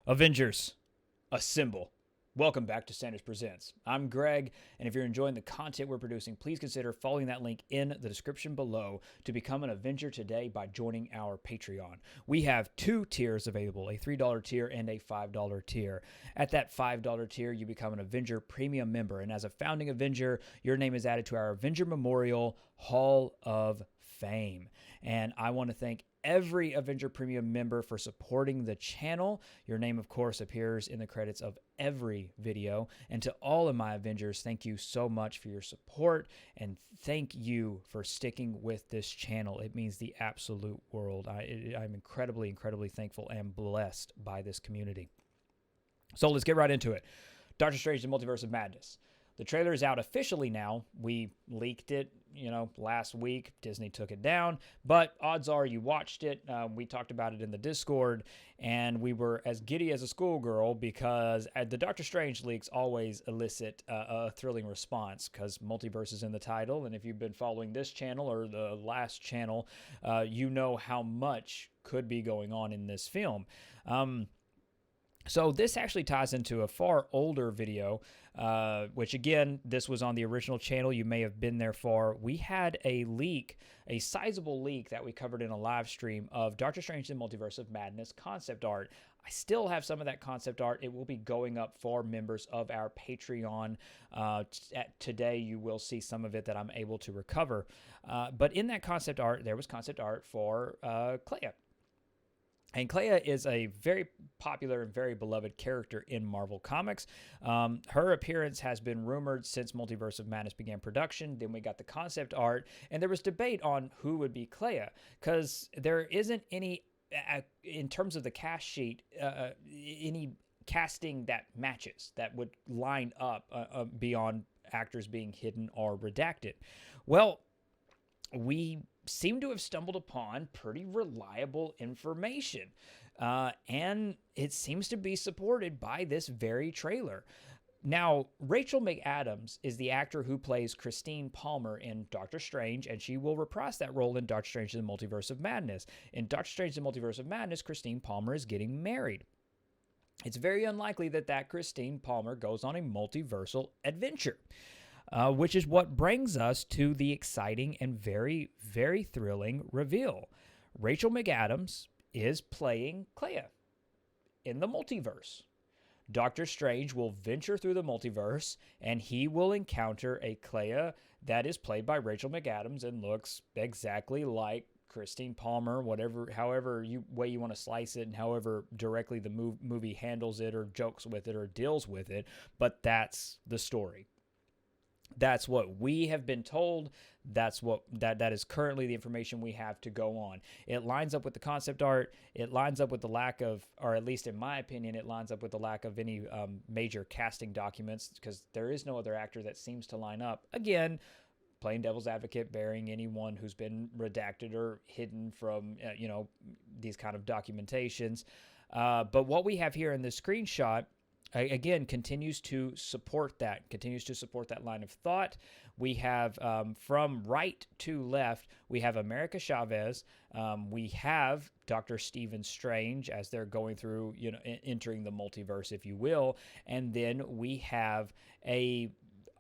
Avengers, assemble. Welcome back to Sanders Presents. I'm Greg, and if you're enjoying the content we're producing, please consider following that link in the description below to become an Avenger today by joining our Patreon. We have two tiers available, a $3 tier and a $5 tier. At that $5 tier, you become an Avenger Premium member, and as a founding Avenger, your name is added to our Avenger Memorial Hall of Fame. And I want to thank every Avenger Premium member for supporting the channel. Your name, of course, appears in the credits of every video. And to all of my Avengers, thank you so much for your support, and thank you for sticking with this channel. It means the absolute world. I'm incredibly, incredibly thankful and blessed by this community. So let's get right into it. Doctor Strange: The Multiverse of Madness. The trailer is out officially now. We leaked it, last week. Disney took it down, but odds are you watched it. We talked about it in the Discord, and we were as giddy as a schoolgirl because the Doctor Strange leaks always elicit a thrilling response because Multiverse is in the title, and if you've been following this channel or the last channel, you know how much could be going on in this film. So this actually ties into a far older video, which again, this was on the original channel. You may have been there for. We had a leak, a sizable leak that we covered in a live stream of Doctor Strange: The Multiverse of Madness concept art. I still have some of that concept art. It will be going up for members of our Patreon. Today, you will see some of it that I'm able to recover. But in that concept art, there was concept art for Clea. And Clea is a very popular and very beloved character in Marvel Comics. Her appearance has been rumored since Multiverse of Madness began production. Then we got the concept art, and there was debate on who would be Clea, because there isn't any, in terms of the cast sheet, any casting that matches, that would line up beyond actors being hidden or redacted. Well, we seem to have stumbled upon pretty reliable information, and it seems to be supported by this very trailer. Now, Rachel McAdams is the actor who plays Christine Palmer in Doctor Strange, and she will reprise that role in Doctor Strange: The Multiverse of Madness. In Doctor Strange: The Multiverse of Madness, Christine Palmer is getting married. It's very unlikely that Christine Palmer goes on a multiversal adventure. Which is what brings us to the exciting and very, very thrilling reveal. Rachel McAdams is playing Clea in the multiverse. Doctor Strange will venture through the multiverse, and he will encounter a Clea that is played by Rachel McAdams and looks exactly like Christine Palmer, however way you want to slice it, and however directly the movie handles it or jokes with it or deals with it. But that's the story. That's what we have been told. That is currently the information we have to go on. It lines up with the concept art. It lines up with the lack of, or at least in my opinion, it lines up with the lack of any major casting documents, because there is no other actor that seems to line up. Again, playing devil's advocate, bearing anyone who's been redacted or hidden from these kind of documentations. But what we have here in this screenshot, again, continues to support that line of thought. We have, from right to left, we have America Chavez. We have Dr. Stephen Strange as they're going through, entering the multiverse, if you will. And then we have a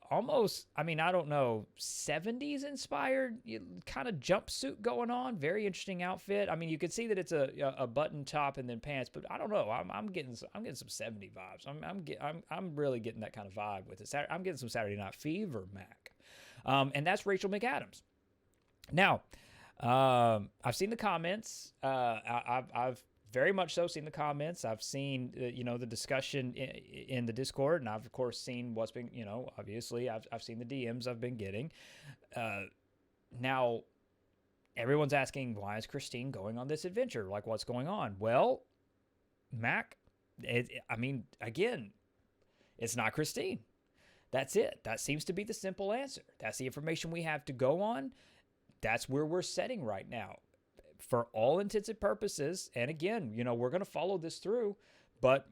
almost, I don't know, 70s inspired kind of jumpsuit going on. Very interesting outfit. You could see that it's a button top and then pants, but I don't know. I'm getting some 70 vibes. I'm really getting that kind of vibe with it. I'm getting some Saturday Night Fever, Mac. And that's Rachel McAdams. Now, I've seen the comments. I've very much so seen the comments. I've seen, the discussion in the Discord, and I've, of course, seen what's been, obviously, I've seen the DMs I've been getting. Now, everyone's asking, why is Christine going on this adventure? Like, what's going on? Well, Mac, again, it's not Christine. That's it. That seems to be the simple answer. That's the information we have to go on. That's where we're setting right now. For all intents and purposes, and again, we're going to follow this through, but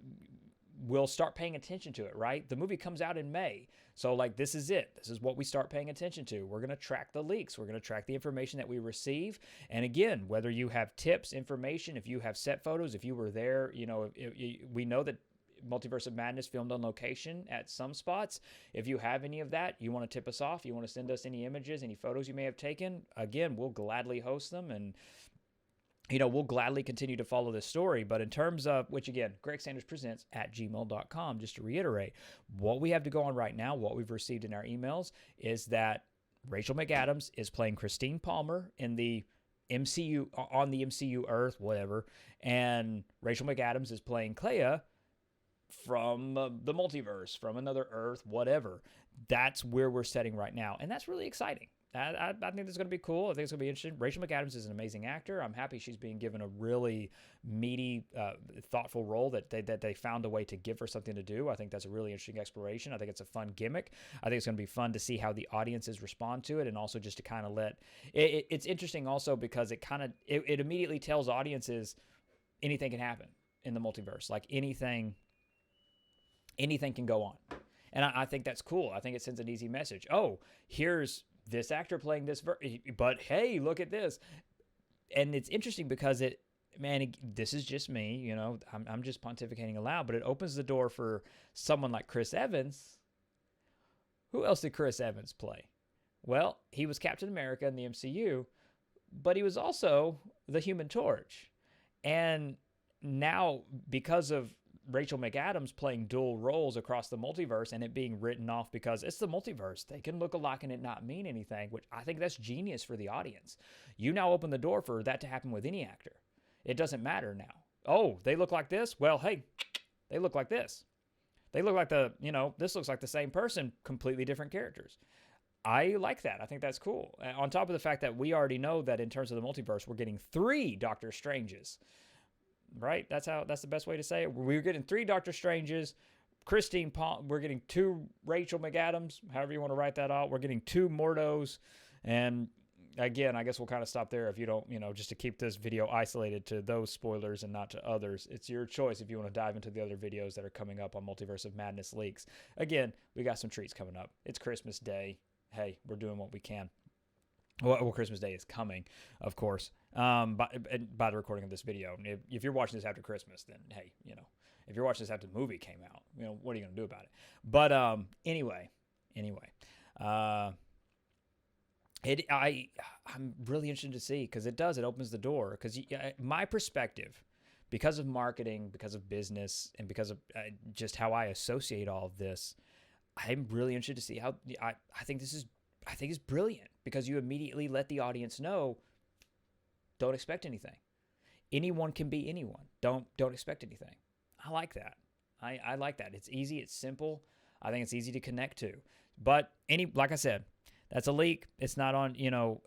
we'll start paying attention to it, right? The movie comes out in May. So like, this is it. This is what we start paying attention to. We're going to track the leaks. We're going to track the information that we receive. And again, whether you have tips, information, if you have set photos, if you were there, we know that Multiverse of Madness filmed on location at some spots. If you have any of that, you want to tip us off, you want to send us any images, any photos you may have taken, again, we'll gladly host them, and we'll gladly continue to follow this story. But in terms of, which again, gregsanderspresents@gmail.com, just to reiterate, what we have to go on right now, what we've received in our emails, is that Rachel McAdams is playing Christine Palmer in the MCU, on the MCU Earth, whatever, and Rachel McAdams is playing Clea from the multiverse, from another Earth, whatever. That's where we're setting right now, and that's really exciting. I think this is going to be cool. I think it's going to be interesting. Rachel McAdams is an amazing actor. I'm happy she's being given a really meaty, thoughtful role that they found a way to give her something to do. I think that's a really interesting exploration. I think it's a fun gimmick. I think it's going to be fun to see how the audiences respond to it, and also just to kind of let it. It's interesting also because it immediately tells audiences anything can happen in the multiverse. Like anything can go on. And I think that's cool. I think it sends an easy message. Oh, here's this actor playing this, but hey, look at this. And it's interesting because this is just me, I'm just pontificating aloud, but it opens the door for someone like Chris Evans. Who else did Chris Evans play? Well, he was Captain America in the MCU, but he was also the Human Torch. And now, because of Rachel McAdams playing dual roles across the multiverse and it being written off because it's the multiverse, they can look alike and it not mean anything, which I think that's genius for the audience. You now open the door for that to happen with any actor. It doesn't matter now. Oh, they look like this? Well, hey, they look like this. They look like this looks like the same person, completely different characters. I like that. I think that's cool. On top of the fact that we already know that in terms of the multiverse, we're getting 3 Doctor Stranges. Right? That's the best way to say it. We're getting 3 Doctor Stranges, Christine Palmer, we're getting 2 Rachel McAdams, however you want to write that out. We're getting 2 Mordos. And again, I guess we'll kind of stop there if you don't, just to keep this video isolated to those spoilers and not to others. It's your choice if you want to dive into the other videos that are coming up on Multiverse of Madness leaks. Again, we got some treats coming up. It's Christmas Day. Hey, we're doing what we can. Well, Christmas Day is coming, of course, by the recording of this video. If you're watching this after Christmas, then, hey, if you're watching this after the movie came out, what are you going to do about it? But anyway, I'm really interested to see because it opens the door. Because my perspective, because of marketing, because of business, and because of just how I associate all of this, I'm really interested to see how I think it's brilliant because you immediately let the audience know, don't expect anything. Anyone can be anyone. Don't expect anything. I like that. I like that. It's easy. It's simple. I think it's easy to connect to. But like I said, that's a leak. It's not on,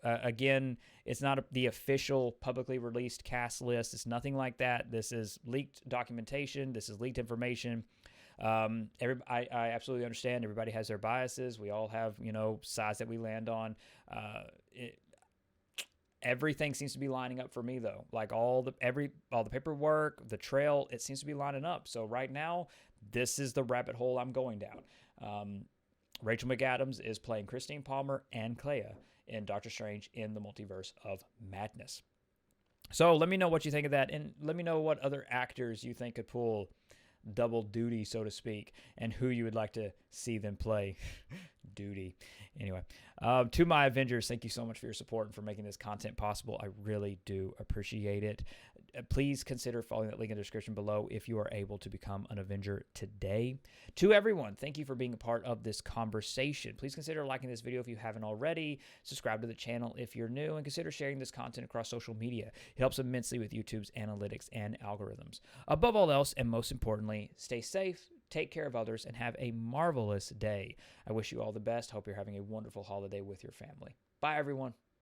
again, it's not the official publicly released cast list. It's nothing like that. This is leaked documentation. This is leaked information. I absolutely understand everybody has their biases. We all have, sides that we land on. Everything seems to be lining up for me though. Like all the paperwork, the trail, it seems to be lining up. So right now, this is the rabbit hole I'm going down. Rachel McAdams is playing Christine Palmer and Clea in Doctor Strange in the Multiverse of Madness. So let me know what you think of that, and let me know what other actors you think could pull double duty, so to speak, and who you would like to see them play duty. Anyway, to my Avengers, thank you so much for your support and for making this content possible. I really do appreciate it. Please consider following that link in the description below if you are able to become an Avenger today. To everyone, thank you for being a part of this conversation. Please consider liking this video if you haven't already, subscribe to the channel if you're new, and consider sharing this content across social media. It helps immensely with YouTube's analytics and algorithms. Above all else, and most importantly, stay safe, take care of others, and have a marvelous day. I wish you all the best. Hope you're having a wonderful holiday with your family. Bye, everyone.